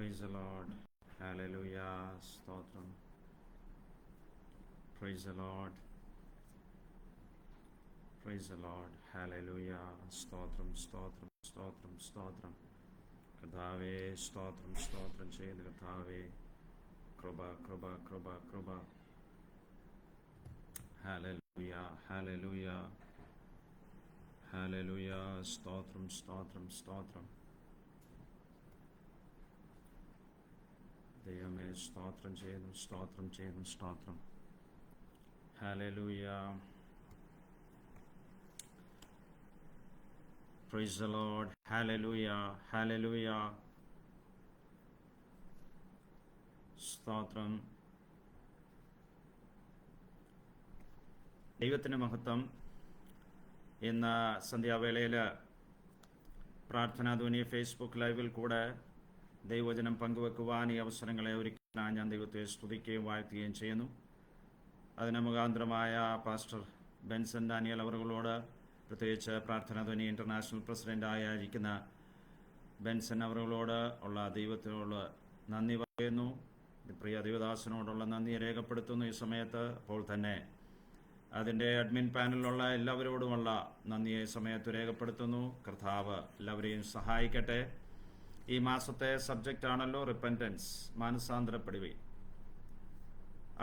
Praise the Lord. Hallelujah. Stotram. Praise the Lord. Praise the Lord. Hallelujah. Stotram, stotram, stotram, stotram. കർത്താവേ സ്തോത്രം സ്തോത്രം ചെയ്യുന്ന കർത്താവേ കൃപ കൃപ കൃപ കൃപ. Hallelujah hallelujah hallelujah. സ്തോത്രം സ്തോത്രം സ്തോത്രം. ദൈവമേ സ്തോത്രം ചെയ്യുന്നു സ്തോത്രം ചെയ്യുന്നു സ്തോത്രം. Hallelujah. Praise the Lord. Hallelujah. Hallelujah. സ്തോത്രം. ദൈവത്തിന് മഹത്വം. ഇന്ന് സന്ധ്യാവേളയിൽ പ്രാർത്ഥനാധ്വനി ഫേസ്ബുക്ക് ലൈവിൽ കൂടെ ദൈവവചനം പങ്കുവെക്കുവാൻ ഈ അവസരങ്ങളെ ഒരുക്കാൻ ഞാൻ ദൈവത്തെ സ്തുതിക്കുകയും വാഴ്ത്തുകയും ചെയ്യുന്നു. അതിന് മുഖാന്തരമായ പാസ്റ്റർ ബെൻസൺ ഡാനിയൽ അവറുകളോട്, പ്രത്യേകിച്ച് പ്രാർത്ഥനാധ്വനി ഇൻ്റർനാഷണൽ പ്രസിഡൻ്റായിരിക്കുന്ന ബെൻസൺ അവറുകളോട് ഉള്ള ദൈവത്തിനോട് നന്ദി പറയുന്നു. പ്രിയ ദൈവദാസനോടുള്ള നന്ദി രേഖപ്പെടുത്തുന്നു ഈ സമയത്ത്. അപ്പോൾ തന്നെ അതിൻ്റെ അഡ്മിൻ പാനലിലുള്ള എല്ലാവരോടുമുള്ള നന്ദിയെ സമയത്ത് രേഖപ്പെടുത്തുന്നു. കർത്താവ് എല്ലാവരെയും സഹായിക്കട്ടെ. ഈ മാസത്തെ സബ്ജക്റ്റ് ആണല്ലോ റിപ്പൻറ്റൻസ്, മാനസാന്തരപ്പെടുവീൻ.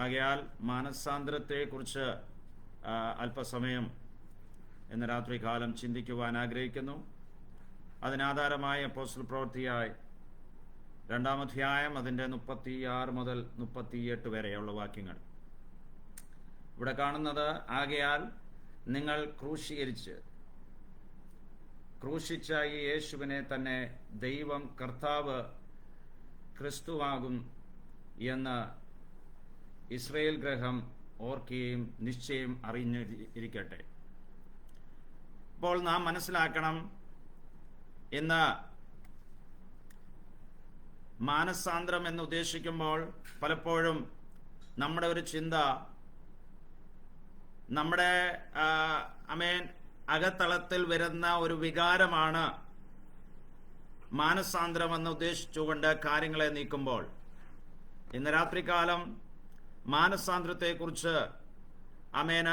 ആകയാൽ മാനസാന്തരത്തെക്കുറിച്ച് അല്പസമയം ഇന്ന് രാത്രികാലം ചിന്തിക്കുവാൻ ആഗ്രഹിക്കുന്നു. അതിനാധാരമായ അപ്പോസ്തല പ്രവൃത്തിയായി 2-ാം അധ്യായം അതിൻ്റെ 36 മുതൽ 38 വരെയുള്ള വാക്യങ്ങൾ ഇവിടെ കാണുന്നത്. ആകയാൽ നിങ്ങൾ ക്രൂശിച്ച ഈ യേശുവിനെ തന്നെ ദൈവം കർത്താവ് ക്രിസ്തുവാകും എന്ന് ഇസ്രായേൽ ഗൃഹം ഓർക്കുകയും നിശ്ചയം അറിഞ്ഞിരിക്കട്ടെ. അപ്പോൾ നാം മനസ്സിലാക്കണം, ഇന്ന് മാനസാന്തരം എന്ന് ഉദ്ദേശിക്കുമ്പോൾ പലപ്പോഴും നമ്മുടെ ഒരു ചിന്ത, നമ്മുടെ അകത്തളത്തിൽ വരുന്ന ഒരു വികാരമാണ് മാനസാന്തരം എന്ന് ഉദ്ദേശിച്ചുകൊണ്ട് കാര്യങ്ങളെ നീക്കുമ്പോൾ. ഇന്ന് രാത്രികാലം മാനസാന്തരത്തെക്കുറിച്ച്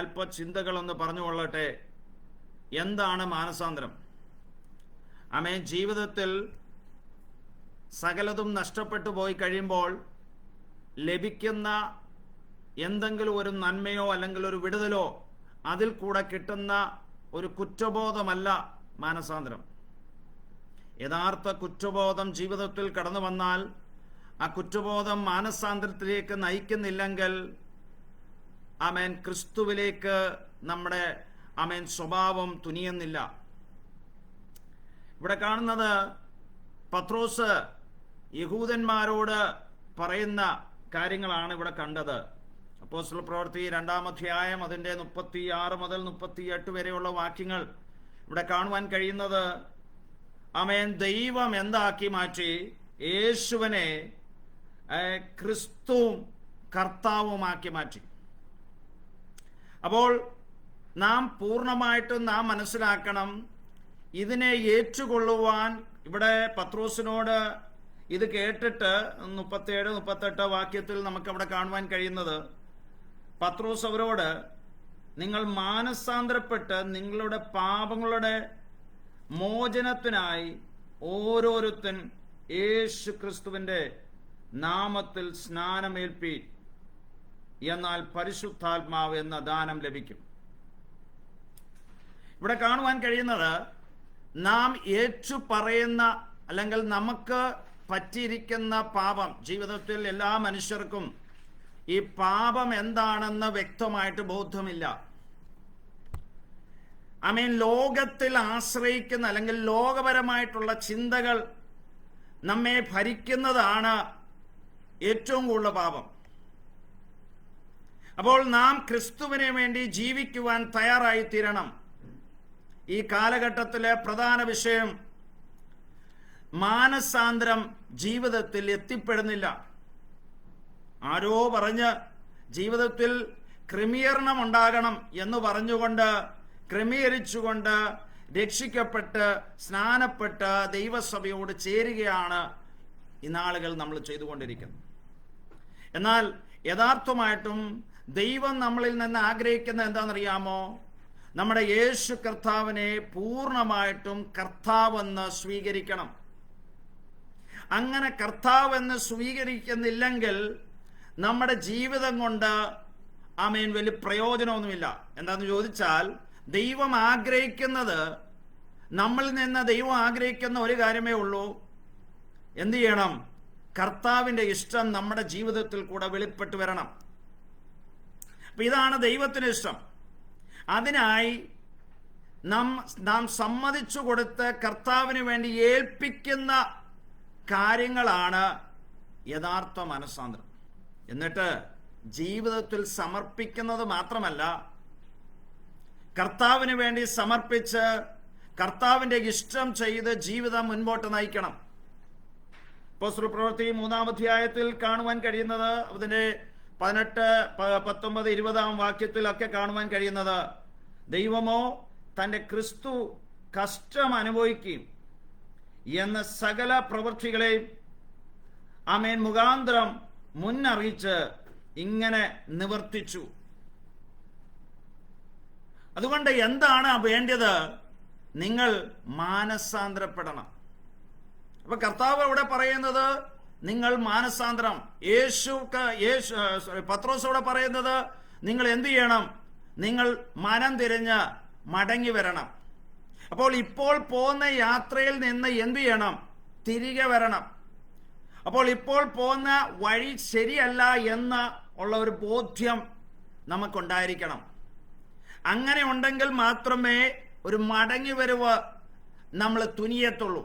അല്പ ചിന്തകളൊന്ന് പറഞ്ഞുകൊള്ളട്ടെ. എന്താണ് മാനസാന്തരം? ജീവിതത്തിൽ സകലതും നഷ്ടപ്പെട്ടു പോയി കഴിയുമ്പോൾ ലഭിക്കുന്ന എന്തെങ്കിലും ഒരു നന്മയോ അല്ലെങ്കിൽ ഒരു വിടുതലോ അതിൽ കൂടെ കിട്ടുന്ന ഒരു കുറ്റബോധമല്ല മാനസാന്തരം. യഥാർത്ഥ കുറ്റബോധം ജീവിതത്തിൽ കടന്നു വന്നാൽ ആ കുറ്റബോധം മാനസാന്തരത്തിലേക്ക് നയിക്കുന്നില്ലെങ്കിൽ ക്രിസ്തുവിലേക്ക് നമ്മുടെ സ്വഭാവം തുനിയുന്നില്ല. ഇവിടെ കാണുന്നത് പത്രോസ് യഹൂദന്മാരോട് പറയുന്ന കാര്യങ്ങളാണ് ഇവിടെ കണ്ടത്. അപ്പോസ്തല പ്രവൃത്തി 2-ാം അധ്യായം അതിൻ്റെ 36 മുതൽ 38 വരെയുള്ള വാക്യങ്ങൾ ഇവിടെ കാണുവാൻ കഴിയുന്നത്. ദൈവം എന്താക്കി മാറ്റി? യേശുവിനെ ക്രിസ്തുവും കർത്താവുമാക്കി മാറ്റി. അപ്പോൾ നാം പൂർണ്ണമായിട്ടും നാം മനസ്സിലാക്കണം, ഇതിനെ ഏറ്റുകൊള്ളുവാൻ ഇവിടെ പത്രോസിനോട് ഇത് കേട്ടിട്ട് 37-38 വാക്യത്തിൽ നമുക്കവിടെ കാണുവാൻ കഴിയുന്നത്, പത്രോസ് അവരോട്, നിങ്ങൾ മാനസാന്തരപ്പെട്ട് നിങ്ങളുടെ പാപങ്ങളുടെ മോചനത്തിനായി ഓരോരുത്തൻ യേശു ക്രിസ്തുവിന്റെ നാമത്തിൽ സ്നാനമേൽപ്പി, എന്നാൽ പരിശുദ്ധാത്മാവ് എന്ന ദാനം ലഭിക്കും. ഇവിടെ കാണുവാൻ കഴിയുന്നത്, നാം ഏറ്റു പറയുന്ന അല്ലെങ്കിൽ നമുക്ക് പറ്റിയിരിക്കുന്ന പാപം, ജീവിതത്തിൽ എല്ലാ മനുഷ്യർക്കും ഈ പാപം എന്താണെന്ന് വ്യക്തമായിട്ട് ബോധ്യമില്ല. ലോകത്തിൽ ആശ്രയിക്കുന്ന അല്ലെങ്കിൽ ലോകപരമായിട്ടുള്ള ചിന്തകൾ നമ്മെ ഭരിക്കുന്നതാണ് ഏറ്റവും കൂടുതൽ പാപം. അപ്പോൾ നാം ക്രിസ്തുവിനെ വേണ്ടി ജീവിക്കുവാൻ തയ്യാറായി തീരണം. ഈ കാലഘട്ടത്തിലെ പ്രധാന വിഷയം മാനസാന്തരം ജീവിതത്തിൽ എത്തിപ്പെടുന്നില്ല. ആരോ പറഞ്ഞ് ജീവിതത്തിൽ ക്രമീകരണം ഉണ്ടാകണം എന്ന് പറഞ്ഞുകൊണ്ട് ക്രമീകരിച്ചുകൊണ്ട് രക്ഷിക്കപ്പെട്ട് സ്നാനപ്പെട്ട് ദൈവസഭയോട് ചേരുകയാണ് ഈ നാളുകൾ നമ്മൾ ചെയ്തുകൊണ്ടിരിക്കുന്നത്. എന്നാൽ യഥാർത്ഥമായിട്ടും ദൈവം നമ്മളിൽ നിന്ന് ആഗ്രഹിക്കുന്ന എന്താണെന്നറിയാമോ? നമ്മുടെ യേശു കർത്താവിനെ പൂർണ്ണമായിട്ടും കർത്താവെന്ന് സ്വീകരിക്കണം. അങ്ങനെ കർത്താവെന്ന് സ്വീകരിക്കുന്നില്ലെങ്കിൽ നമ്മുടെ ജീവിതം കൊണ്ട് വലിയ പ്രയോജനമൊന്നുമില്ല. എന്താണെന്ന് ചോദിച്ചാൽ, ദൈവം ആഗ്രഹിക്കുന്നത്, നമ്മളിൽ നിന്ന് ദൈവം ആഗ്രഹിക്കുന്ന ഒരു കാര്യമേ ഉള്ളൂ. എന്ത് ചെയ്യണം? കർത്താവിൻ്റെ ഇഷ്ടം നമ്മുടെ ജീവിതത്തിൽ കൂടെ വെളിപ്പെട്ട് വരണം. അപ്പൊ ഇതാണ് ദൈവത്തിന് ഇഷ്ടം. അതിനായി നാം സമ്മതിച്ചു കൊടുത്ത് കർത്താവിന് വേണ്ടി ഏൽപ്പിക്കുന്ന കാര്യങ്ങളാണ് യഥാർത്ഥ മനസ്സാന്തരം. എന്നിട്ട് ജീവിതത്തിൽ സമർപ്പിക്കുന്നത് മാത്രമല്ല, കർത്താവിന് വേണ്ടി സമർപ്പിച്ച് കർത്താവിന്റെ ഇഷ്ടം ചെയ്ത് ജീവിതം മുൻപോട്ട് നയിക്കണം. അപ്പോസ്തല പ്രവൃത്തി 3-ാം അധ്യായത്തിൽ കാണുവാൻ കഴിയുന്നത്, അതിന്റെ 18, 19, 20 വാക്യത്തിലൊക്കെ കാണുവാൻ കഴിയുന്നത്, ദൈവമോ തന്റെ ക്രിസ്തു കഷ്ടം അനുഭവിക്കുകയും എന്ന സകല പ്രവൃത്തികളെയും മുഖാന്തരം മുന്നറിയിച്ച് ഇങ്ങനെ നിവർത്തിച്ചു. അതുകൊണ്ട് എന്താണ് വേണ്ടത്? നിങ്ങൾ മാനസാന്തരപ്പെടണം. അപ്പൊ കർത്താവ് അവിടെ പറയുന്നത് നിങ്ങൾ മാനസാന്തരം. പത്രോസ് അവിടെ പറയുന്നത് നിങ്ങൾ എന്ത് ചെയ്യണം? നിങ്ങൾ മനം തിരിഞ്ഞ് മടങ്ങി വരണം. അപ്പോൾ ഇപ്പോൾ പോകുന്ന യാത്രയിൽ നിന്ന് എന്ത് ചെയ്യണം? തിരികെ വരണം. അപ്പോൾ ഇപ്പോൾ പോകുന്ന വഴി ശരിയല്ല എന്ന് ഉള്ള ഒരു ബോധ്യം നമുക്കുണ്ടായിരിക്കണം. അങ്ങനെ ഉണ്ടെങ്കിൽ മാത്രമേ ഒരു മടങ്ങി വരവ് നമ്മൾ തുനിയത്തുള്ളൂ.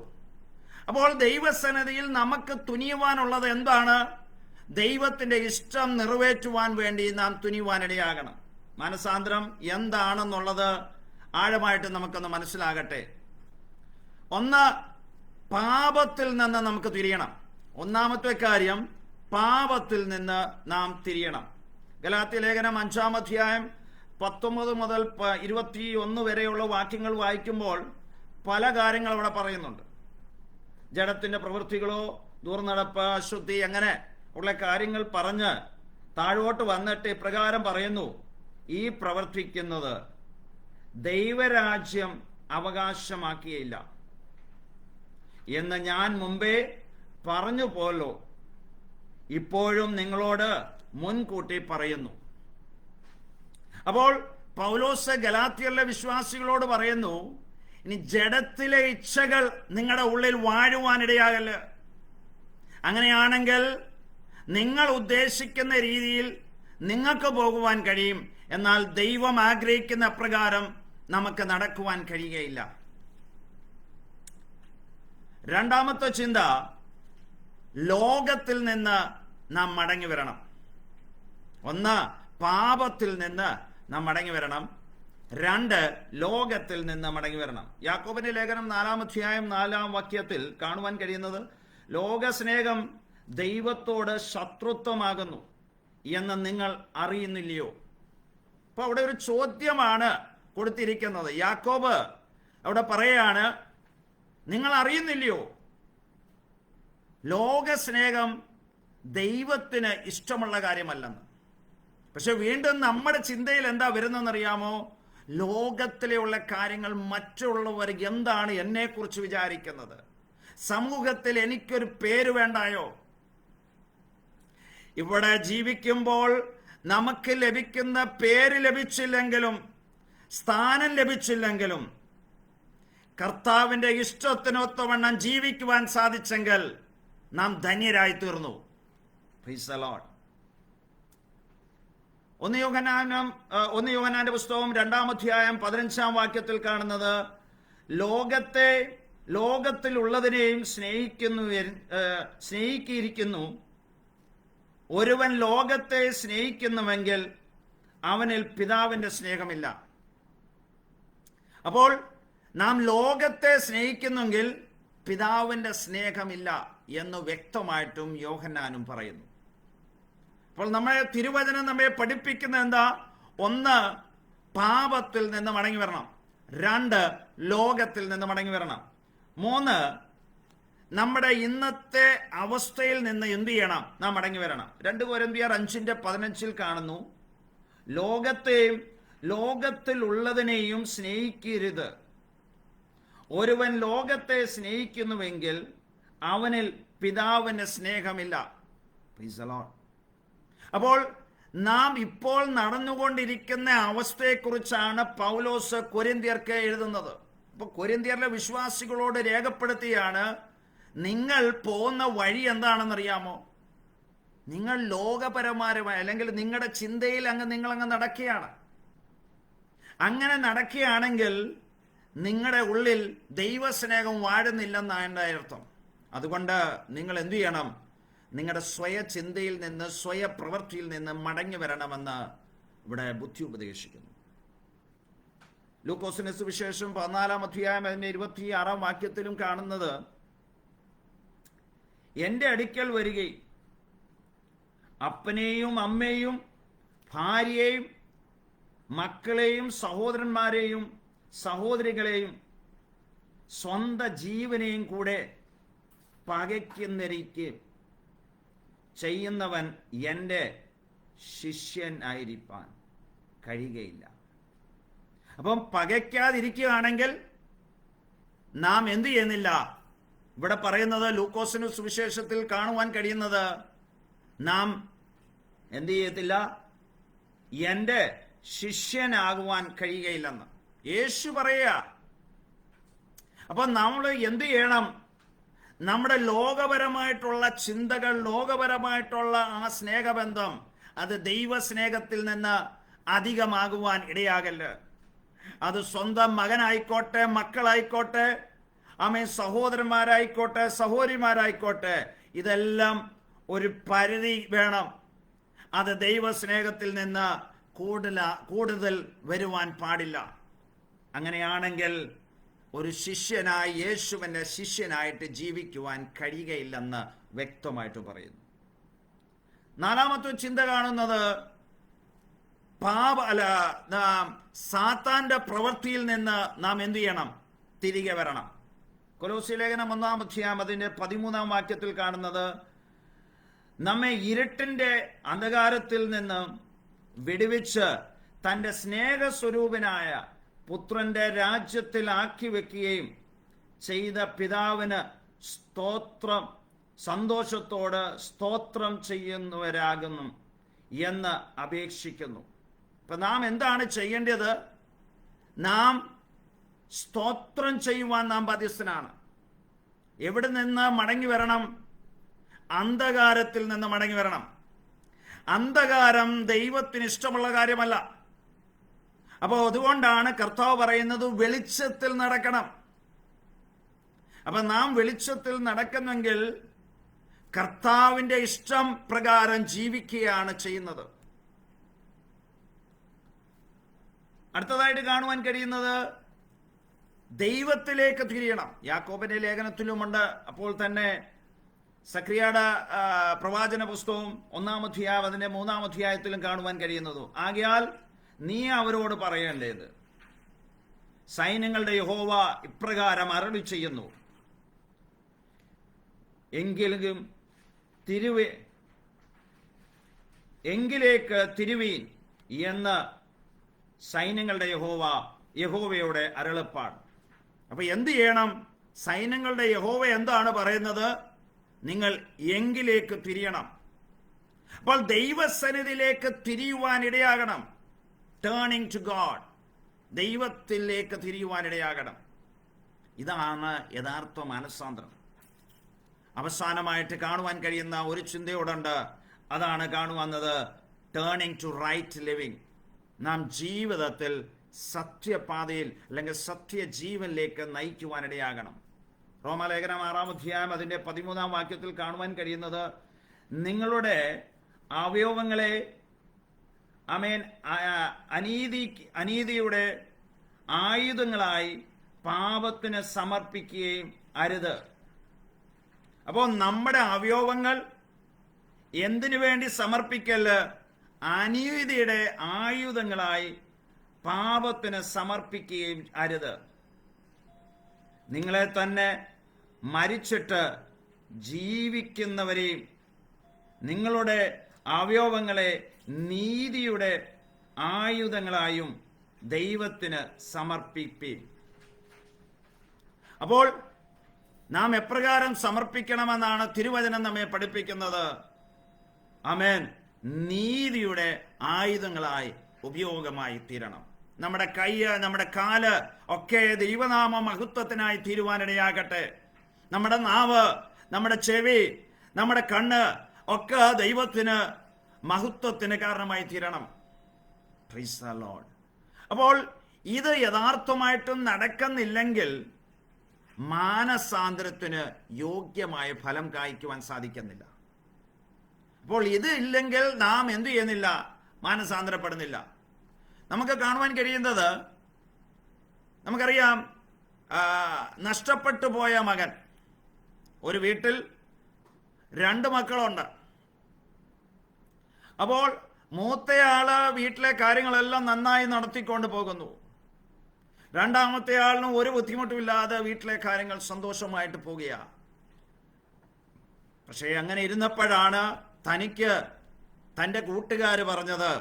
അപ്പോൾ ദൈവസന്നിധിയിൽ നമുക്ക് തുനിയുവാനുള്ളത് എന്താണ്? ദൈവത്തിന്റെ ഇഷ്ടം നിറവേറ്റുവാൻ വേണ്ടി നാം തുനിയുവാനിടയാകണം. മനസാന്തരം എന്താണെന്നുള്ളത് ആഴമായിട്ട് നമുക്കൊന്ന് മനസ്സിലാകട്ടെ. ഒന്ന്, പാപത്തിൽ നിന്ന് നമുക്ക് തിരിയണം. ഒന്നാമത്തെ കാര്യം, പാപത്തിൽ നിന്ന് നാം തിരിയണം. ഗലാത്യ ലേഖനം 5-ാം അധ്യായം 19 മുതൽ 21 വരെയുള്ള വാക്യങ്ങൾ വായിക്കുമ്പോൾ പല കാര്യങ്ങൾ അവിടെ പറയുന്നുണ്ട്. ജഡത്തിന്റെ പ്രവൃത്തികളോ, ദുർനടപ്പ്, അശുദ്ധി, അങ്ങനെ ഉള്ള കാര്യങ്ങൾ പറഞ്ഞ് താഴോട്ട് വന്നിട്ട് ഇപ്രകാരം പറയുന്നു: ഈ പ്രവർത്തിക്കുന്നത് ദൈവരാജ്യം അവകാശമാക്കിയില്ല എന്ന് ഞാൻ മുമ്പേ പറഞ്ഞു പോലോ ഇപ്പോഴും നിങ്ങളോട് മുൻകൂട്ടി പറയുന്നു. അപ്പോൾ പൗലോസ് ഗലാത്യരിലെ വിശ്വാസികളോട് പറയുന്നു, ഇനി ജഡത്തിലെ ഇച്ഛകൾ നിങ്ങളുടെ ഉള്ളിൽ വാഴുവാനിടയാകല്ല. അങ്ങനെയാണെങ്കിൽ നിങ്ങൾ ഉദ്ദേശിക്കുന്ന രീതിയിൽ നിങ്ങൾക്ക് പോകുവാൻ കഴിയും. എന്നാൽ ദൈവം ആഗ്രഹിക്കുന്ന പ്രകാരം നമുക്ക് നടക്കുവാൻ കഴിയുകയില്ല. രണ്ടാമത്തെ ചിന്ത, ലോകത്തിൽ നിന്ന് നാം മടങ്ങി വരണം. ഒന്ന്, പാപത്തിൽ നിന്ന് നാം മടങ്ങി വരണം. 2, ലോകത്തിൽ നിന്ന് മടങ്ങി വരണം. യാക്കോബിന്റെ ലേഖനം 4-ാം അധ്യായം 4-ാം വാക്യത്തിൽ കാണുവാൻ കഴിയുന്നത്, ലോകസ്നേഹം ദൈവത്തോട് ശത്രുത്വമാകുന്നു എന്ന് നിങ്ങൾ അറിയുന്നില്ലയോ? അപ്പൊ അവിടെ ഒരു ചോദ്യമാണ് കൊടുത്തിരിക്കുന്നത്. യാക്കോബ് അവിടെ പറയാണ്, നിങ്ങൾ അറിയുന്നില്ലയോ ലോകസ്നേഹം ദൈവത്തിന് ഇഷ്ടമുള്ള കാര്യമല്ലെന്ന്. പക്ഷെ വീണ്ടും നമ്മുടെ ചിന്തയിൽ എന്താ വരുന്നതെന്നറിയാമോ? ലോകത്തിലുള്ള കാര്യങ്ങൾ, മറ്റുള്ളവർ എന്താണ് എന്നെക്കുറിച്ച് വിചാരിക്കുന്നത്, സമൂഹത്തിൽ എനിക്കൊരു പേര് വേണ്ടായോ? ഇവിടെ ജീവിക്കുമ്പോൾ നമുക്ക് ലഭിക്കുന്ന പേര് ലഭിച്ചില്ലെങ്കിലും, സ്ഥാനം ലഭിച്ചില്ലെങ്കിലും, കർത്താവിന്റെ ഇഷ്ടത്തിനൊത്തവണ്ണം ജീവിക്കുവാൻ സാധിച്ചെങ്കിൽ നാം ധന്യരായി തീർന്നു. Price the Lord. 1 യോഹന്നാന്റെ പുസ്തകം 2-ാം അധ്യായം 15-ാം വാക്യത്തിൽ കാണുന്നത്, ലോകത്തിലുള്ളതിനെയും സ്നേഹിക്കിയിരിക്കുന്നു. ഒരുവൻ ലോകത്തെ സ്നേഹിക്കുന്നുവെങ്കിൽ അവനിൽ പിതാവിന്റെ സ്നേഹമില്ല. അപ്പോൾ നാം ലോകത്തെ സ്നേഹിക്കുന്നെങ്കിൽ പിതാവിന്റെ സ്നേഹമില്ല എന്ന് വ്യക്തമായിട്ടും യോഹന്നാനും പറയുന്നു. അപ്പോൾ തിരുവചനം നമ്മെ പഠിപ്പിക്കുന്ന എന്താ? 1, പാപത്തിൽ നിന്ന് മടങ്ങി വരണം. 2, ലോകത്തിൽ നിന്ന് മടങ്ങി വരണം. 3, നമ്മുടെ ഇന്നത്തെ അവസ്ഥയിൽ നിന്ന് എന്ത് ചെയ്യണം? നാം മടങ്ങി വരണം. 2 കൊരിന്ത്യർ 5:15 കാണുന്നു, ലോകത്തെയും ലോകത്തിലുള്ളതിനെയും സ്നേഹിക്കരുത്. ഒരുവൻ ലോകത്തെ സ്നേഹിക്കുന്നുവെങ്കിൽ അവനിൽ പിതാവിന് സ്നേഹമില്ല. അപ്പോൾ നാം ഇപ്പോൾ നടന്നുകൊണ്ടിരിക്കുന്ന അവസ്ഥയെക്കുറിച്ചാണ് പൗലോസ് കൊരിന്ത്യർക്ക് എഴുതുന്നത്. അപ്പൊ കൊരിന്ത്യരിലെ വിശ്വാസികളോട് രേഖപ്പെടുത്തിയാണ്, നിങ്ങൾ പോകുന്ന വഴി എന്താണെന്നറിയാമോ? നിങ്ങൾ ലോകപരമായ അല്ലെങ്കിൽ നിങ്ങളുടെ ചിന്തയിൽ നിങ്ങളങ്ങ് നടക്കുകയാണ്. അങ്ങനെ നടക്കുകയാണെങ്കിൽ നിങ്ങളുടെ ഉള്ളിൽ ദൈവസ്നേഹം വാഴുന്നില്ലെന്നാണ് അർത്ഥം. അതുകൊണ്ട് നിങ്ങൾ എന്തു ചെയ്യണം? നിങ്ങളുടെ സ്വയ ചിന്തയിൽ നിന്ന്, സ്വയ പ്രവൃത്തിയിൽ നിന്ന് മടങ്ങി വരണമെന്ന് ഇവിടെ ബുദ്ധി ഉപദേശിക്കുന്നു. ലൂക്കോസിന്റെ സുവിശേഷം 14-ാം അധ്യായം 26-ാം വാക്യത്തിലും കാണുന്നത്, എന്റെ അടുക്കൽ വരികയും അപ്പനെയും അമ്മയെയും ഭാര്യയെയും മക്കളെയും സഹോദരന്മാരെയും സഹോദരികളെയും സ്വന്തം ജീവനെയും കൂടെ പകയ്ക്കുന്നരിക്ക് ചെയ്യുന്നവൻ എൻ്റെ ശിഷ്യൻ ആയിരിക്കാൻ കഴിയുകയില്ല. അപ്പം പകയ്ക്കാതിരിക്കുകയാണെങ്കിൽ നാം എന്ത് ചെയ്യുന്നില്ല? ഇവിടെ പറയുന്നത്, ലൂക്കോസിന് സുവിശേഷത്തിൽ കാണുവാൻ കഴിയുന്നത്, നാം എന്ത് ചെയ്യത്തില്ല? എൻ്റെ ശിഷ്യനാകുവാൻ കഴിയുകയില്ലെന്ന് യേശു പറയുക. അപ്പൊ നമ്മൾ എന്ത് ചെയ്യണം? നമ്മുടെ ലോകപരമായിട്ടുള്ള ചിന്തകൾ, ലോകപരമായിട്ടുള്ള ആ സ്നേഹബന്ധം, അത് ദൈവസ്നേഹത്തിൽ നിന്ന് അധികമാകുവാൻ ഇടയാകല്ല. അത് സ്വന്തം മകനായിക്കോട്ടെ, മക്കളായിക്കോട്ടെ, സഹോദരന്മാരായിക്കോട്ടെ, സഹോദരിമാരായിക്കോട്ടെ, ഇതെല്ലാം ഒരു പരിധി വേണം. അത് ദൈവസ്നേഹത്തിൽ നിന്ന് കൂടുതൽ വരുവാൻ പാടില്ല. അങ്ങനെയാണെങ്കിൽ ഒരു ശിഷ്യനായി, യേശുവിന്റെ ശിഷ്യനായിട്ട് ജീവിക്കുവാൻ കഴിയുകയില്ലെന്ന് വ്യക്തമായിട്ട് പറയുന്നു. 4-മത്തെ ചിന്ത കാണുന്നത്, സാത്താന്റെ പ്രവൃത്തിയിൽ നിന്ന് നാം എന്ത് ചെയ്യണം? തിരികെ വരണം. കൊലോസ്യ ലേഖനം 1-ാം അധ്യായം അതിന്റെ 13-ാം വാക്യത്തിൽ കാണുന്നത്, നമ്മെ ഇരുട്ടിന്റെ അന്ധകാരത്തിൽ നിന്ന് വിടുവിച്ച് തന്റെ സ്നേഹസ്വരൂപനായ പുത്രന്റെ രാജ്യത്തിൽ ആക്കി വെക്കുകയും ചെയ്ത പിതാവിന് സന്തോഷത്തോട് സ്തോത്രം ചെയ്യുന്നവരാകുന്നു എന്ന് അപേക്ഷിക്കുന്നു. ഇപ്പൊ നാം എന്താണ് ചെയ്യേണ്ടത്? നാം സ്തോത്രം ചെയ്യുവാൻ നാം ബാധ്യസ്ഥനാണ്. എവിടെ നിന്ന് മടങ്ങി വരണം? അന്ധകാരത്തിൽ നിന്ന് മടങ്ങി വരണം. അന്ധകാരം ദൈവത്തിന് ഇഷ്ടമുള്ള കാര്യമല്ല. അപ്പോൾ അതുകൊണ്ടാണ് കർത്താവ് പറയുന്നത്, വെളിച്ചത്തിൽ നടക്കണം. അപ്പൊ നാം വെളിച്ചത്തിൽ നടക്കുന്നെങ്കിൽ കർത്താവിന്റെ ഇഷ്ടം പ്രകാരം ജീവിക്കുകയാണ് ചെയ്യുന്നത്. അടുത്തതായിട്ട് കാണുവാൻ കഴിയുന്നത്, ദൈവത്തിലേക്ക് തിരിയണം. യാക്കോബിന്റെ ലേഖനത്തിലുമുണ്ട്. അപ്പോൾ തന്നെ സക്രിയയുടെ പ്രവാചന പുസ്തകവും 1-ാം അധ്യായം അതിന്റെ 3-ാം അധ്യായത്തിലും കാണുവാൻ കഴിയുന്നതും, ആകയാൽ നീ അവരോട് പറയേണ്ടത്, സൈന്യങ്ങളുടെ യഹോവ ഇപ്രകാരം അരുളി ചെയ്യുന്നു, എങ്കിലേക്ക് തിരുവീൻ എന്ന് സൈന്യങ്ങളുടെ യഹോവയുടെ അരുളപ്പാട്. അപ്പൊ എന്ത് ചെയ്യണം? സൈന്യങ്ങളുടെ യഹോവ എന്താണ് പറയുന്നത്? നിങ്ങൾ എങ്കിലേക്ക് തിരിയണം. അപ്പോൾ ദൈവസന്നിധിയിലേക്ക് തിരിയുവാൻ ഇടയാകണം. ടേണിംഗ് ടു ഗോഡ്, ദൈവത്തിലേക്ക് തിരിയുവാൻ ഇടയാകണം. ഇതാണ് യഥാർത്ഥ മാനസാന്തരം. അവസാനമായിട്ട് കാണുവാൻ കഴിയുന്ന ഒരു ചിന്തയോടുണ്ട്. അതാണ് കാണുവന്നത്, ടേണിംഗ് ടു റൈറ്റ് ലിവിങ്. നാം ജീവിതത്തിൽ സത്യപാതയിൽ അല്ലെങ്കിൽ സത്യജീവനിലേക്ക് നയിക്കുവാനിടയാകണം. റോമാലേഖനം 6-ാം അധ്യായം അതിന്റെ 13-ാം വാക്യത്തിൽ കാണുവാൻ കഴിയുന്നത്, നിങ്ങളുടെ അവയവങ്ങളെ അനീതിയുടെ ആയുധങ്ങളായി പാപത്തിന് സമർപ്പിക്കുകയും അരുത്. അപ്പോൾ നമ്മുടെ അവയവങ്ങൾ എന്തിനു വേണ്ടി സമർപ്പിക്കല്? അനീതിയുടെ ആയുധങ്ങളായി പാപത്തിന് സമർപ്പിക്കുകയും അരുത്. നിങ്ങളെ തന്നെ മരിച്ചിട്ട് ജീവിക്കുന്നവരെയും നിങ്ങളുടെ അവയവങ്ങളെ നീതിയുടെ ആയുധങ്ങളായും ദൈവത്തിന് സമർപ്പിപ്പീൻ. അപ്പോൾ നാം എപ്രകാരം സമർപ്പിക്കണമെന്നാണ് തിരുവചനം നമ്മെ പഠിപ്പിക്കുന്നത്? ആമേൻ. നീതിയുടെ ആയുധങ്ങളായി ഉപയോഗമായി തീരണം. നമ്മുടെ കൈ, നമ്മുടെ കാല് ഒക്കെ ദൈവനാമ മഹത്വത്തിനായി തീരുവാനിടയാകട്ടെ. നമ്മുടെ നാവ്, നമ്മുടെ ചെവി, നമ്മുടെ കണ്ണ് ഒക്കെ ദൈവത്തിന് മഹത്വത്തിന് കാരണമായി തീരണം. Price the Lord. അപ്പോൾ ഇത് യഥാർത്ഥമായിട്ടും നടക്കുന്നില്ലെങ്കിൽ മാനസാന്തരത്തിന് യോഗ്യമായ ഫലം കായ്ക്കുവാൻ സാധിക്കുന്നില്ല. അപ്പോൾ ഇത് ഇല്ലെങ്കിൽ നാം എന്തു ചെയ്യുന്നില്ല? മാനസാന്തരപ്പെടുന്നില്ല. നമുക്ക് കാണുവാൻ കഴിയുന്നത്, നമുക്കറിയാം, നഷ്ടപ്പെട്ടു പോയ മകൻ. ഒരു വീട്ടിൽ 2 മക്കളുണ്ട്. അപ്പോൾ മൂത്തയാള് വീട്ടിലെ കാര്യങ്ങളെല്ലാം നന്നായി നടത്തിക്കൊണ്ട് പോകുന്നു. രണ്ടാമത്തെ ആളിനും ഒരു ബുദ്ധിമുട്ടുമില്ലാതെ വീട്ടിലെ കാര്യങ്ങൾ സന്തോഷമായിട്ട് പോകുക. പക്ഷേ അങ്ങനെ ഇരുന്നപ്പോഴാണ് തനിക്ക് തൻ്റെ കൂട്ടുകാര് പറഞ്ഞത്,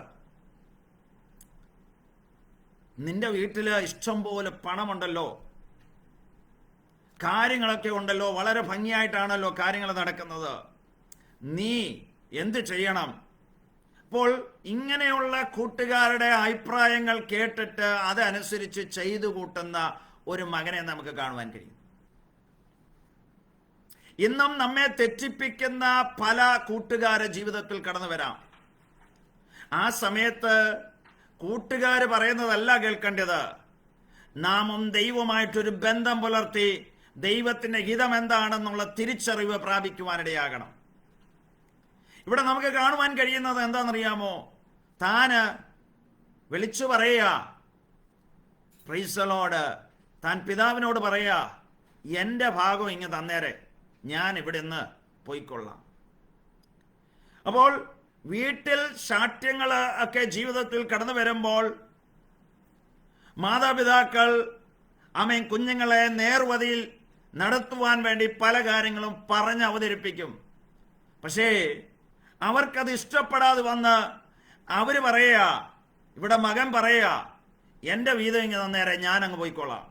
നിന്റെ വീട്ടില് ഇഷ്ടം പോലെ പണമുണ്ടല്ലോ, കാര്യങ്ങളൊക്കെ ഉണ്ടല്ലോ, വളരെ ഭംഗിയായിട്ടാണല്ലോ കാര്യങ്ങൾ നടക്കുന്നത്, നീ എന്ത് ചെയ്യണം? അപ്പോൾ ഇങ്ങനെയുള്ള കൂട്ടുകാരുടെ അഭിപ്രായങ്ങൾ കേട്ടിട്ട് അതനുസരിച്ച് ചെയ്തു കൂട്ടുന്ന ഒരു മകനെ നമുക്ക് കാണുവാൻ കഴിയും. ഇന്നും നമ്മെ തെറ്റിപ്പിക്കുന്ന പല കൂട്ടുകാരെ ജീവിതത്തിൽ കടന്നു വരാം. ആ സമയത്ത് കൂട്ടുകാര് പറയുന്നതല്ല കേൾക്കേണ്ടത്. നാമും ദൈവമായിട്ടൊരു ബന്ധം പുലർത്തി ദൈവത്തിന്റെ ഹിതം എന്താണെന്നുള്ള തിരിച്ചറിവ് പ്രാപിക്കുവാനിടയാകണം. ഇവിടെ നമുക്ക് കാണുവാൻ കഴിയുന്നത് എന്താണെന്നറിയാമോ? താന് വിളിച്ചു പറയുക, പ്രൈസ് ദി ലോർഡ്, താൻ പിതാവിനോട് പറയുക, എൻ്റെ ഭാഗം ഇങ്ങ് തന്നേരെ, ഞാൻ ഇവിടെ നിന്ന് പോയിക്കൊള്ളാം. അപ്പോൾ വീട്ടിൽ ശാഠ്യങ്ങൾ ഒക്കെ ജീവിതത്തിൽ കടന്നു വരുമ്പോൾ മാതാപിതാക്കൾ കുഞ്ഞുങ്ങളെ നേർവഴിയിൽ നടത്തുവാൻ വേണ്ടി പല കാര്യങ്ങളും പറഞ്ഞ് അവതരിപ്പിക്കും. പക്ഷേ അവർക്കത് ഇഷ്ടപ്പെടാതെ വന്ന് അവര് പറയുക, ഇവിടെ മകൻ പറയുക, എൻ്റെ വീതം ഇങ്ങ് തന്നേരെ, ഞാൻ അങ്ങ് പോയിക്കൊള്ളാം.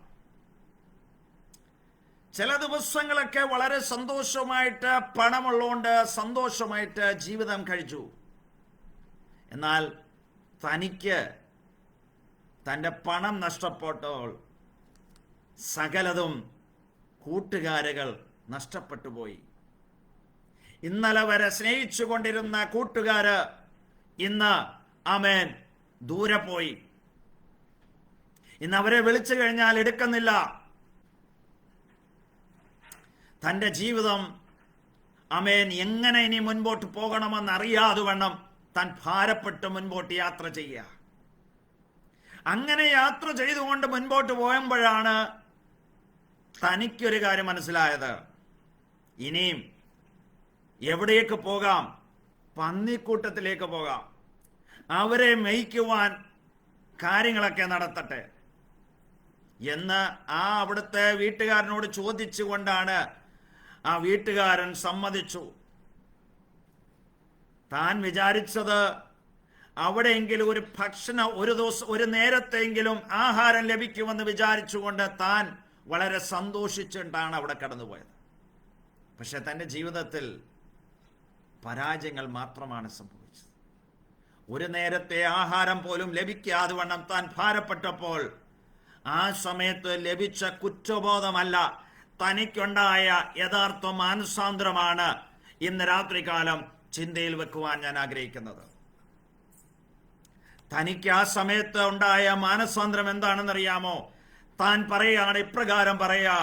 ചില ദിവസങ്ങളൊക്കെ വളരെ സന്തോഷമായിട്ട് പണമുള്ളതുകൊണ്ട് സന്തോഷമായിട്ട് ജീവിതം കഴിച്ചു. എന്നാൽ തനിക്ക് തൻ്റെ പണം നഷ്ടപ്പെട്ടപ്പോൾ സകലതും കൂട്ടുകാരുകൾ നഷ്ടപ്പെട്ടു പോയി. ഇന്നലെ വരെ സ്നേഹിച്ചു കൊണ്ടിരുന്ന കൂട്ടുകാര് ഇന്ന് ദൂരെ പോയി. ഇന്ന് അവരെ വിളിച്ചു കഴിഞ്ഞാൽ എടുക്കുന്നില്ല. തൻ്റെ ജീവിതം എങ്ങനെ ഇനി മുൻപോട്ട് പോകണമെന്ന് അറിയാതെ വണ്ണം താൻ ഭാരപ്പെട്ട് മുൻപോട്ട് യാത്ര ചെയ്യുക. അങ്ങനെ യാത്ര ചെയ്തുകൊണ്ട് മുൻപോട്ട് പോകുമ്പോഴാണ് തനിക്കൊരു കാര്യം മനസ്സിലായത്, ഇനിയും എവിടേക്ക് പോകാം? പന്നിക്കൂട്ടത്തിലേക്ക് പോകാം. അവരെ മേയ്ക്കുവാൻ കാര്യങ്ങളൊക്കെ നടത്തട്ടെ എന്ന് അവിടുത്തെ വീട്ടുകാരനോട് ചോദിച്ചുകൊണ്ടാണ് ആ വീട്ടുകാരൻ സമ്മതിച്ചു. താൻ വിചാരിച്ചത് അവിടെയെങ്കിലും ഒരു ഭക്ഷണം, ഒരു ദിവസം, ഒരു നേരത്തെങ്കിലും ആഹാരം ലഭിക്കുമെന്ന് വിചാരിച്ചുകൊണ്ട് താൻ വളരെ സന്തോഷിച്ചിട്ടാണ് അവിടെ കടന്നുപോയത്. പക്ഷെ തൻ്റെ ജീവിതത്തിൽ പരാജയങ്ങൾ മാത്രമാണ് സംഭവിച്ചത്. ഒരു നേരത്തെ ആഹാരം പോലും ലഭിക്കാതെ വണ്ണം താൻ ഭാരപ്പെട്ടപ്പോൾ ആ സമയത്ത് ലഭിച്ച കുറ്റബോധമല്ല, തനിക്കുണ്ടായ യഥാർത്ഥ മാനസാന്തരമാണ് ഇന്ന് രാത്രികാലം ചിന്തയിൽ വെക്കുവാൻ ഞാൻ ആഗ്രഹിക്കുന്നത്. തനിക്ക് ആ സമയത്ത് ഉണ്ടായ മാനസാന്തരം എന്താണെന്നറിയാമോ? താൻ പറയുകയാണ്, ഇപ്രകാരം പറയാ,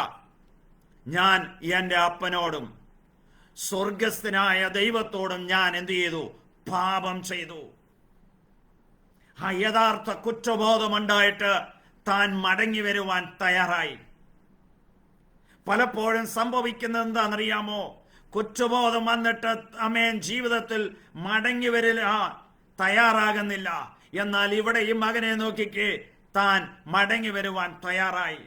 ഞാൻ എൻ്റെ അപ്പനോടും സ്വർഗസ്ഥനായ ദൈവത്തോടും ഞാൻ എന്തു ചെയ്തു? പാപം ചെയ്തു. ആ യഥാർത്ഥ കുറ്റബോധമുണ്ടായിട്ട് താൻ മടങ്ങി വരുവാൻ തയ്യാറായി. പലപ്പോഴും സംഭവിക്കുന്നത് എന്താണെന്നറിയാമോ? കുറ്റബോധം വന്നിട്ട് ജീവിതത്തിൽ മടങ്ങി വരില്ല, തയ്യാറാകുന്നില്ല. എന്നാൽ ഇവിടെ ഈ മകനെ നോക്കിക്കേ, താൻ മടങ്ങി വരുവാൻ തയ്യാറായി.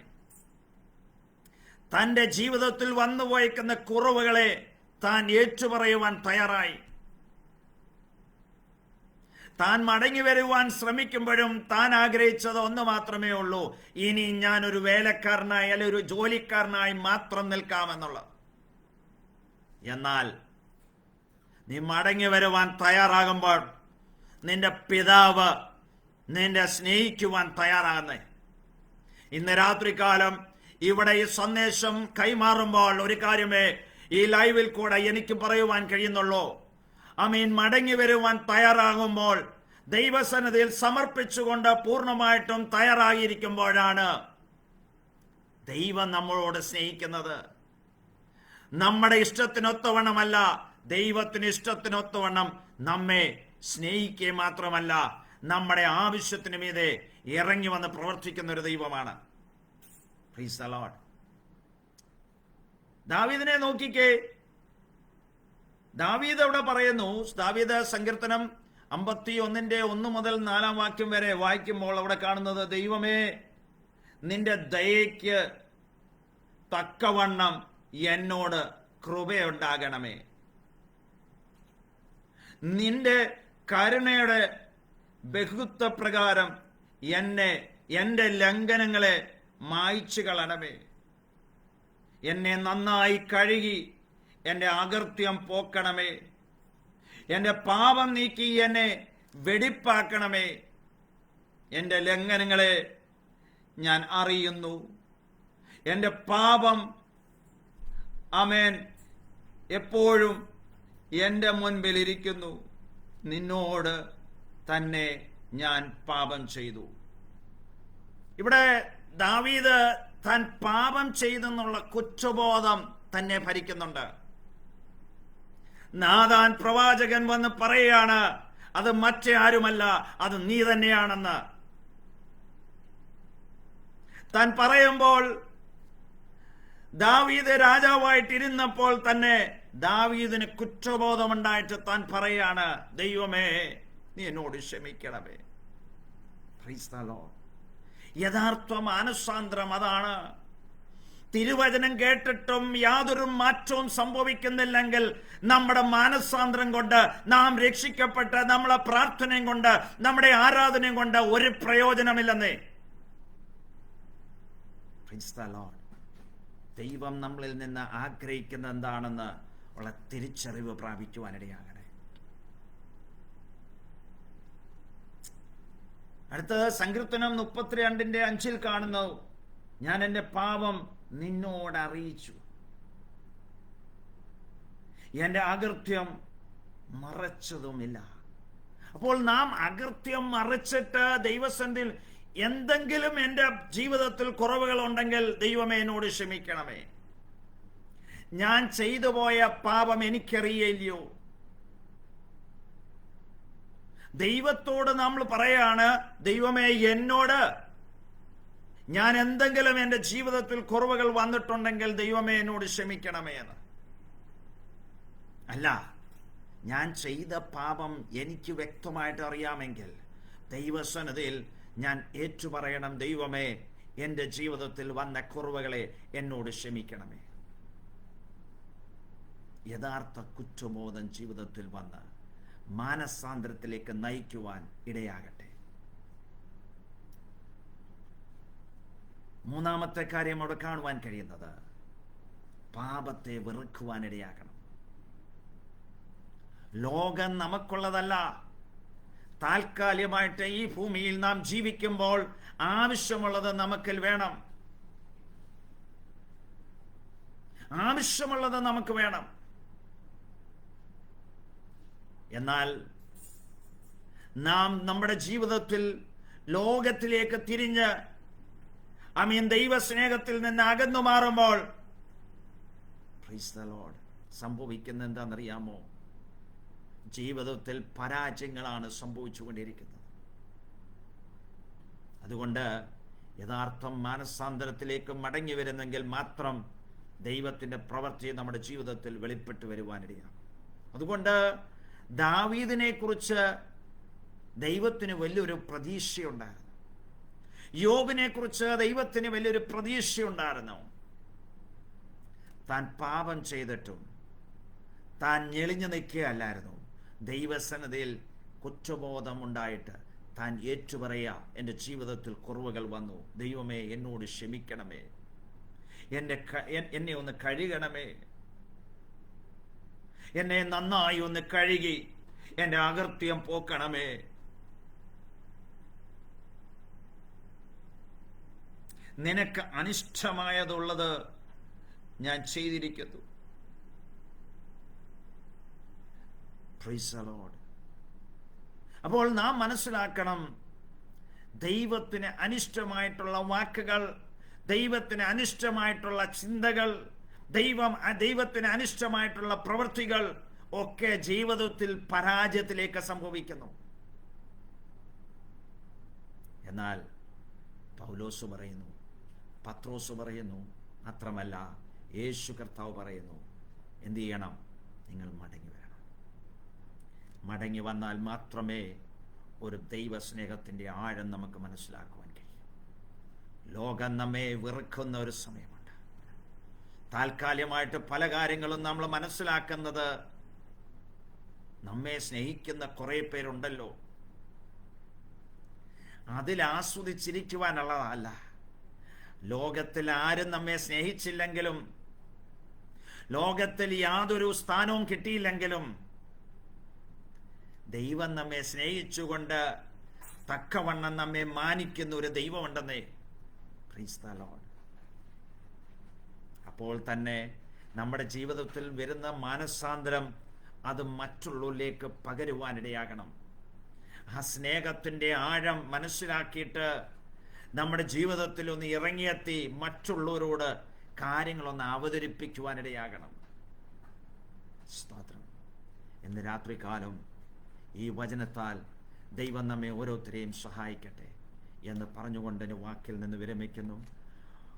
തൻ്റെ ജീവിതത്തിൽ വന്നുപോയിക്കുന്ന കുറവുകളെ താൻ ഏറ്റുപറയുവാൻ തയ്യാറായി. താൻ മടങ്ങി വരുവാൻ ശ്രമിക്കുമ്പോഴും താൻ ആഗ്രഹിച്ചത് ഒന്ന് മാത്രമേ ഉള്ളൂ: ഇനി ഞാനൊരു വേലക്കാരനായി അല്ലെങ്കിൽ ഒരു ജോലിക്കാരനായി മാത്രം നിൽക്കാമെന്നുള്ളത്. എന്നാൽ നീ മടങ്ങി വരുവാൻ തയ്യാറാകുമ്പോൾ നിന്റെ പിതാവ് നിന്നെ സ്നേഹിക്കുവാൻ തയ്യാറാകുന്നേ. ഇന്ന് രാത്രികാലം ഇവിടെ ഈ സന്ദേശം കൈമാറുമ്പോൾ ഒരു കാര്യമേ ഈ ലൈവിൽ കൂടെ എനിക്ക് പറയുവാൻ കഴിയുന്നുള്ളൂ. ആമേൻ. മടങ്ങി വരുവാൻ തയ്യാറാകുമ്പോൾ, ദൈവസന്നിധിയിൽ സമർപ്പിച്ചുകൊണ്ട് പൂർണ്ണമായിട്ടും തയ്യാറായിരിക്കുമ്പോഴാണ് ദൈവം നമ്മളോട് സ്നേഹിക്കുന്നത്. നമ്മുടെ ഇഷ്ടത്തിനൊത്തവണ്ണമല്ല, ദൈവത്തിന് ഇഷ്ടത്തിനൊത്തവണ്ണം നമ്മെ സ്നേഹിക്കുക മാത്രമല്ല, നമ്മുടെ ആവശ്യത്തിന് മീതെ ഇറങ്ങി വന്ന് പ്രവർത്തിക്കുന്ന ഒരു ദൈവമാണ്. Price the Lord. ദാവീദിനെ നോക്കിക്കേ. ദാവീദ് അവിടെ പറയുന്നു, ദാവീദ് സങ്കീർത്തനം 51:1 മുതൽ 4 വാക്യം വരെ വായിക്കുമ്പോൾ അവിടെ കാണുന്നത്: ദൈവമേ, നിന്റെ ദയയ്ക്ക് തക്കവണ്ണം എന്നോട് കൃപയുണ്ടാകണമേ. നിന്റെ കരുണയുടെ ബഹുത്വപ്രകാരം എന്റെ ലംഘനങ്ങളെ മായ്ച്ചു കളയണമേ. എന്നെ നന്നായി കഴുകി എന്റെ അകൃത്യം പോക്കണമേ. എന്റെ പാപം നീക്കി എന്നെ വെടിപ്പാക്കണമേ. എന്റെ ലംഘനങ്ങളെ ഞാൻ അറിയുന്നു. എന്റെ പാപം ആമേൻ എപ്പോഴും എന്റെ മുൻപിൽ ഇരിക്കുന്നു. നിന്നോട് തന്നെ ഞാൻ പാപം ചെയ്തു. ഇവിടെ ദാവീദ് താൻ പാപം ചെയ്തെന്നുള്ള കുറ്റബോധം തന്നെ ഭരിക്കുന്നുണ്ട്. നാഥാൻ പ്രവാചകൻ വന്ന് പറയുകയാണ്, അത് മറ്റേ ആരുമല്ല, അത് നീ തന്നെയാണെന്ന്. താൻ പറയുമ്പോൾ ദാവീദ് രാജാവായിട്ടിരുന്നപ്പോൾ തന്നെ ദാവീദിന് കുറ്റബോധമുണ്ടായിട്ട് താൻ പറയാണ്: ദൈവമേ, നീ എന്നോട് ക്ഷമിക്കണമേ. Price the Lord. യഥാർത്ഥ മാനസാന്തരം അതാണ്. തിരുവചനം കേട്ടിട്ടും യാതൊരു മാറ്റവും സംഭവിക്കുന്നില്ലെങ്കിൽ നമ്മുടെ മാനസാന്തരം കൊണ്ട്, നാം രക്ഷിക്കപ്പെട്ട് നമ്മളെ പ്രാർത്ഥനയും കൊണ്ട്, നമ്മുടെ ആരാധനയും കൊണ്ട് ഒരു പ്രയോജനമില്ലെന്നേ. Price the Lord. ദൈവം നമ്മളിൽ നിന്ന് ആഗ്രഹിക്കുന്ന എന്താണെന്ന് ഉള്ള തിരിച്ചറിവ് പ്രാപിക്കുവാനിടയാകണേ. അടുത്തത് സങ്കീർത്തനം 32:5 കാണുന്നു: ഞാൻ എന്റെ പാപം നിന്നോട് അറിയിച്ചു, എന്റെ അകൃത്യം മറച്ചതുമില്ല. അപ്പോൾ നാം അകൃത്യം മറച്ചിട്ട് ദൈവസന്നിധിയിൽ എന്തെങ്കിലും എന്റെ ജീവിതത്തിൽ കുറവുകൾ ഉണ്ടെങ്കിൽ, ദൈവമേ എന്നോട് ക്ഷമിക്കണമേ. ഞാൻ ചെയ്തു പോയ പാപം എനിക്കറിയില്ലയോ. ദൈവത്തോട് നമ്മൾ പറയാണ്: ദൈവമേ, എന്നോട് ഞാൻ എന്തെങ്കിലും എന്റെ ജീവിതത്തിൽ കുറവുകൾ വന്നിട്ടുണ്ടെങ്കിൽ ദൈവമേ എന്നോട് ക്ഷമിക്കണമേ എന്ന്. അല്ല, ഞാൻ ചെയ്ത പാപം എനിക്ക് വ്യക്തമായിട്ട് അറിയാമെങ്കിൽ ദൈവസന്നിധിയിൽ ഞാൻ ഏറ്റുപറയണം: ദൈവമേ, എന്റെ ജീവിതത്തിൽ വന്ന കുറവുകളെ എന്നോട് ക്ഷമിക്കണമേ. യഥാർത്ഥ കുറ്റബോധം ജീവിതത്തിൽ വന്ന് മാനസാന്തരത്തിലേക്ക് നയിക്കുവാൻ ഇടയാകട്ടെ. മൂന്നാമത്തെ കാര്യം അവിടെ കാണുവാൻ കഴിയുന്നത്, പാപത്തെ വെറുക്കുവാൻ ഇടയാകണം. ലോകം നമുക്കുള്ളതല്ല. താൽക്കാലികമായിട്ട് ഈ ഭൂമിയിൽ നാം ജീവിക്കുമ്പോൾ ആവശ്യമുള്ളത് നമുക്കിൽ വേണം. ആവശ്യമുള്ളത് നമുക്ക് വേണം. എന്നാൽ നാം നമ്മുടെ ജീവിതത്തിൽ ലോകത്തിലേക്ക് തിരിഞ്ഞ് ദൈവസ്നേഹത്തിൽ നിന്ന് അകന്നു മാറുമ്പോൾ പ്രൈസ് ദി ലോർഡ്, സംഭവിക്കുന്ന എന്താണെന്നറിയാമോ? ജീവിതത്തിൽ പരാജയങ്ങളാണ് സംഭവിച്ചുകൊണ്ടിരിക്കുന്നത്. അതുകൊണ്ട് യഥാർത്ഥം മാനസാന്തരത്തിലേക്ക് മടങ്ങി വരുന്നെങ്കിൽ മാത്രം ദൈവത്തിന്റെ പ്രവൃത്തി നമ്മുടെ ജീവിതത്തിൽ വെളിപ്പെട്ടു വരുവാനിടയാണ്. അതുകൊണ്ട് ദാവീദിനെ കുറിച്ച് ദൈവത്തിന് വലിയൊരു പ്രതീക്ഷയുണ്ടായിരുന്നു. യോബിനെ കുറിച്ച് ദൈവത്തിന് വലിയൊരു പ്രതീക്ഷയുണ്ടായിരുന്നു. താൻ പാപം ചെയ്തിട്ടും താൻ ഞെളിഞ്ഞു നിൽക്കുകയല്ലായിരുന്നു. ദൈവസന്നിധിയിൽ കുറ്റബോധമുണ്ടായിട്ട് താൻ ഏറ്റുപറയുക, എൻ്റെ ജീവിതത്തിൽ കുറവുകൾ വന്നു, ദൈവമേ എന്നോട് ക്ഷമിക്കണമേ, എന്നെ ഒന്ന് കഴുകണമേ, എന്നെ നന്നായി ഒന്ന് കഴുകി എൻ്റെ അകൃത്യം പോക്കണമേ. നിനക്ക് അനിഷ്ടമായതുള്ളത് ഞാൻ ചെയ്തിരിക്കുന്നു. Price the Lord. അപ്പോൾ നാം മനസ്സിലാക്കണം, ദൈവത്തിന് അനിഷ്ടമായിട്ടുള്ള വാക്കുകൾ, ദൈവത്തിന് അനിഷ്ടമായിട്ടുള്ള ചിന്തകൾ, ദൈവത്തിന് അനിഷ്ടമായിട്ടുള്ള പ്രവൃത്തികൾ ഒക്കെ ജീവിതത്തിൽ പരാജയത്തിലേക്ക് സംഭവിക്കുന്നു. എന്നാൽ പൗലോസ് പറയുന്നു, പത്രോസ് പറയുന്നു, മാത്രമല്ല യേശു കർത്താവ് പറയുന്നു, എന്ത് ചെയ്യണം? നിങ്ങൾ മടങ്ങി വരണം. മടങ്ങി വന്നാൽ മാത്രമേ ഒരു ദൈവസ്നേഹത്തിൻ്റെ ആഴം നമുക്ക് മനസ്സിലാക്കുവാൻ കഴിയും. ലോകം നമ്മെ വെറുക്കുന്ന ഒരു സമയമുണ്ട്. താൽക്കാലികമായിട്ട് പല കാര്യങ്ങളും നമ്മൾ മനസ്സിലാക്കുന്നത്, നമ്മെ സ്നേഹിക്കുന്ന കുറേ പേരുണ്ടല്ലോ, അതിൽ ആസ്വദിച്ചിരിക്കുവാനുള്ളതല്ല. ലോകത്തിൽ ആരും നമ്മെ സ്നേഹിച്ചില്ലെങ്കിലും, ലോകത്തിൽ യാതൊരു സ്ഥാനവും കിട്ടിയില്ലെങ്കിലും, ദൈവം നമ്മെ സ്നേഹിച്ചുകൊണ്ട് തക്കവണ്ണം നമ്മെ മാനിക്കുന്ന ഒരു ദൈവമുണ്ടെന്നേ. Price the Lord. അപ്പോൾ തന്നെ നമ്മുടെ ജീവിതത്തിൽ വരുന്ന മാനസാന്തരം അത് മറ്റുള്ളവരിലേക്ക് പകരുവാനിടയാകണം. ആ സ്നേഹത്തിൻ്റെ ആഴം മനസ്സിലാക്കിയിട്ട് നമ്മുടെ ജീവിതത്തിൽ ഒന്ന് ഇറങ്ങിയെത്തി മറ്റുള്ളവരോട് കാര്യങ്ങളൊന്ന് അവതരിപ്പിക്കുവാനിടയാകണം. സ്തോത്രം. ഇന്ന് രാത്രികാലം ഈ വചനത്താൽ ദൈവം നമ്മെ ഓരോരുത്തരെയും സഹായിക്കട്ടെ എന്ന് പറഞ്ഞുകൊണ്ട് എൻ്റെ വാക്കിൽ നിന്ന് വിരമിക്കുന്നു.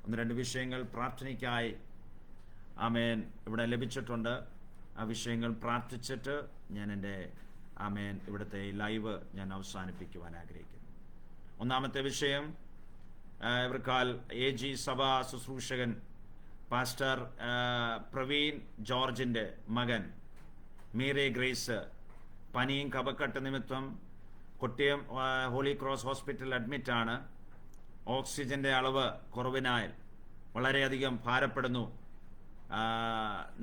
ഒന്ന് രണ്ട് വിഷയങ്ങൾ പ്രാർത്ഥനയ്ക്കായി ആമേൻ ഇവിടെ ലഭിച്ചിട്ടുണ്ട്. ആ വിഷയങ്ങൾ പ്രാർത്ഥിച്ചിട്ട് ഞാൻ എൻ്റെ ആമേൻ ഇവിടുത്തെ ലൈവ് ഞാൻ അവസാനിപ്പിക്കുവാൻ ആഗ്രഹിക്കുന്നു. ഒന്നാമത്തെ വിഷയം, ഇവർക്കാൽ AG സഭാ ശുശ്രൂഷകൻ പാസ്റ്റർ പ്രവീൺ ജോർജിൻ്റെ മകൻ മീരെ ഗ്രേസ് പനിയും കഫക്കെട്ട് നിമിത്തം കൊട്ടിയം ഹോളി ക്രോസ് ഹോസ്പിറ്റലിൽ അഡ്മിറ്റാണ്. ഓക്സിജൻ്റെ അളവ് കുറവിനാൽ വളരെയധികം ഭാരപ്പെടുന്നു.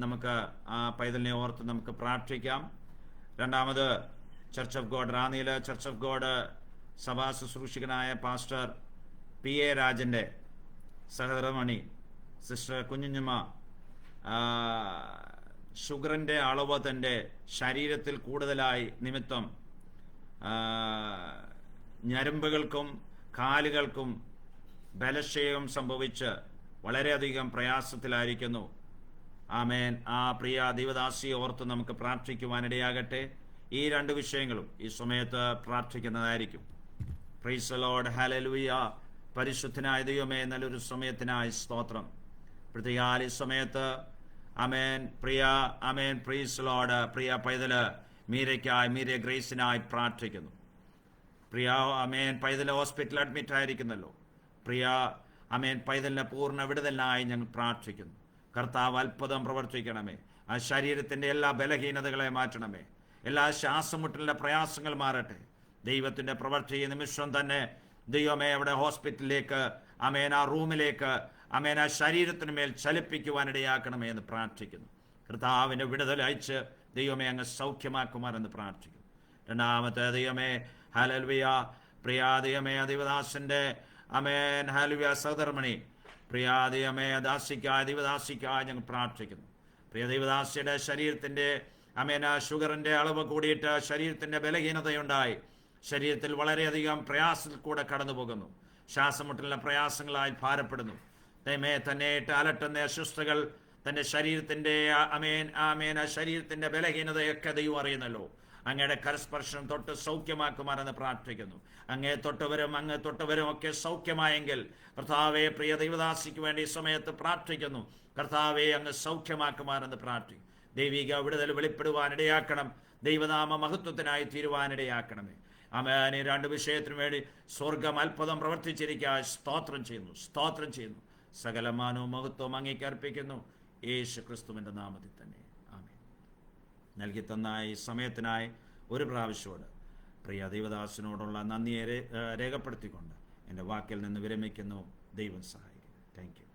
നമുക്ക് ആ പൈതലിനെ ഓർത്ത് നമുക്ക് പ്രാർത്ഥിക്കാം. രണ്ടാമത് ചർച്ച് ഓഫ് ഗോഡ് റാന്നിയിലെ ചർച്ച് ഓഫ് ഗോഡ് സഭാ ശുശ്രൂഷകനായ പാസ്റ്റർ PA രാജൻ്റെ സഹധർമ്മണി സിസ്റ്റർ കുഞ്ഞുഞ്ഞമ്മ ഷുഗറിൻ്റെ അളവ് തൻ്റെ ശരീരത്തിൽ കൂടുതലായി നിമിത്തം ഞരമ്പുകൾക്കും കാലുകൾക്കും ബലക്ഷയം സംഭവിച്ച് വളരെയധികം പ്രയാസത്തിലായിരിക്കുന്നു. ആമേൻ. ആ പ്രിയ ദൈവദാസിയെ ഓർത്ത് നമുക്ക് പ്രാർത്ഥിക്കുവാനിടയാകട്ടെ. ഈ രണ്ട് വിഷയങ്ങളും ഈ സമയത്ത് പ്രാർത്ഥിക്കുന്നതായിരിക്കും. Praise the Lord. ഹല്ലേലൂയ. പരിശുദ്ധനായ ദൈവമേ, നല്ലൊരു സമയത്തിനായി സ്തോത്രം. പ്രത്യേകാൽ ഈ സമയത്ത് ആമേൻ പ്രിയ ആമേൻ പ്രൈസ് ദി ലോർഡ് പ്രിയ പൈതല് മീരയ്ക്കായി, മീര ഗ്രേസിനായി പ്രാർത്ഥിക്കുന്നു. പ്രിയ ആമേൻ പൈതൽ ഹോസ്പിറ്റലിൽ അഡ്മിറ്റ് ആയിരിക്കുന്നല്ലോ. പ്രിയ ആമേൻ പൈതലിനെ പൂർണ്ണ വിടുതലിനായി ഞങ്ങൾ പ്രാർത്ഥിക്കുന്നു. കർത്താവ് അത്ഭുതം പ്രവർത്തിക്കണമേ. ആ ശരീരത്തിൻ്റെ എല്ലാ ബലഹീനതകളെ മാറ്റണമേ. എല്ലാ ശ്വാസമുട്ടലിൻ്റെ പ്രയാസങ്ങൾ മാറട്ടെ. ദൈവത്തിൻ്റെ പ്രവൃത്തി നിമിഷം തന്നെ ദൈവമേ അവിടെ ഹോസ്പിറ്റലിലേക്ക് ആമേൻ ആ റൂമിലേക്ക് ആമേൻ ആ ശരീരത്തിന് മേൽ ചലിപ്പിക്കുവാനിടയാക്കണമേ എന്ന് പ്രാർത്ഥിക്കുന്നു. കർത്താവിൻ്റെ വിടുതൽ അയച്ച് ദൈവമേ അങ്ങ് സൗഖ്യമാക്കുമാരെന്ന് പ്രാർത്ഥിക്കുന്നു. രണ്ടാമത്തെ ദൈവമേ ഹല്ലേലൂയ പ്രിയ ദൈവമേ ദൈവദാസൻ്റെ ആമേൻ ഹല്ലേലൂയ സഹധർമ്മണി പ്രിയ ദൈവമേ ദാസിക്കായ ദൈവദാസിക്കായി ഞങ്ങൾ പ്രാർത്ഥിക്കുന്നു. പ്രിയ ദൈവദാസിയുടെ ശരീരത്തിൻ്റെ ആമേൻ ഷുഗറിൻ്റെ അളവ് കൂടിയിട്ട് ശരീരത്തിൻ്റെ ബലഹീനതയുണ്ടായി ശരീരത്തിൽ വളരെയധികം പ്രയാസത്തിൽ കൂടെ കടന്നു പോകുന്നു. ശ്വാസമുട്ടലിൻ്റെ പ്രയാസങ്ങളായി ഭാരപ്പെടുന്നു. ദൈവമേ തന്നെയിട്ട് അലട്ടുന്ന അസ്വസ്ഥകൾ തൻ്റെ ശരീരത്തിൻ്റെ ആമേൻ ശരീരത്തിൻ്റെ ബലഹീനതയൊക്കെ ദൈവം അറിയുന്നല്ലോ. അങ്ങയുടെ കരസ്പർശനം തൊട്ട് സൗഖ്യമാക്കുമാരെന്ന് പ്രാർത്ഥിക്കുന്നു. അങ്ങേ തൊട്ടവരും ഒക്കെ സൗഖ്യമായെങ്കിൽ കർത്താവെ പ്രിയ ദൈവദാസിക്ക് വേണ്ടി ഈ സമയത്ത് പ്രാർത്ഥിക്കുന്നു. കർത്താവെ അങ്ങ് സൗഖ്യമാക്കുമാരെന്ന് പ്രാർത്ഥിക്കും. ദൈവിക വിടുതൽ വെളിപ്പെടുവാനിടയാക്കണം. ദൈവനാമ മഹത്വത്തിനായി തീരുവാനിടയാക്കണമേ. ആമേൻ. ഈ രണ്ട് വിഷയത്തിനു വേണ്ടി സ്വർഗം അത്ഭുതം പ്രവർത്തിച്ചിരിക്കുക. സ്തോത്രം ചെയ്യുന്നു. സകലമാനവും മഹത്വം അങ്ങേക്ക് അർപ്പിക്കുന്നു. യേശു ക്രിസ്തുവിൻ്റെ നാമത്തിൽ തന്നെ ആമേൻ. നൽകി തന്ന ഈ സമയത്തിനായി ഒരു പ്രാവശ്യമോട് പ്രിയ ദൈവദാസനോടുള്ള നന്ദിയെ രേഖപ്പെടുത്തിക്കൊണ്ട് എൻ്റെ വാക്കിൽ നിന്ന് വിരമിക്കുന്നു. ദൈവം സഹായിക്കും. Thank you.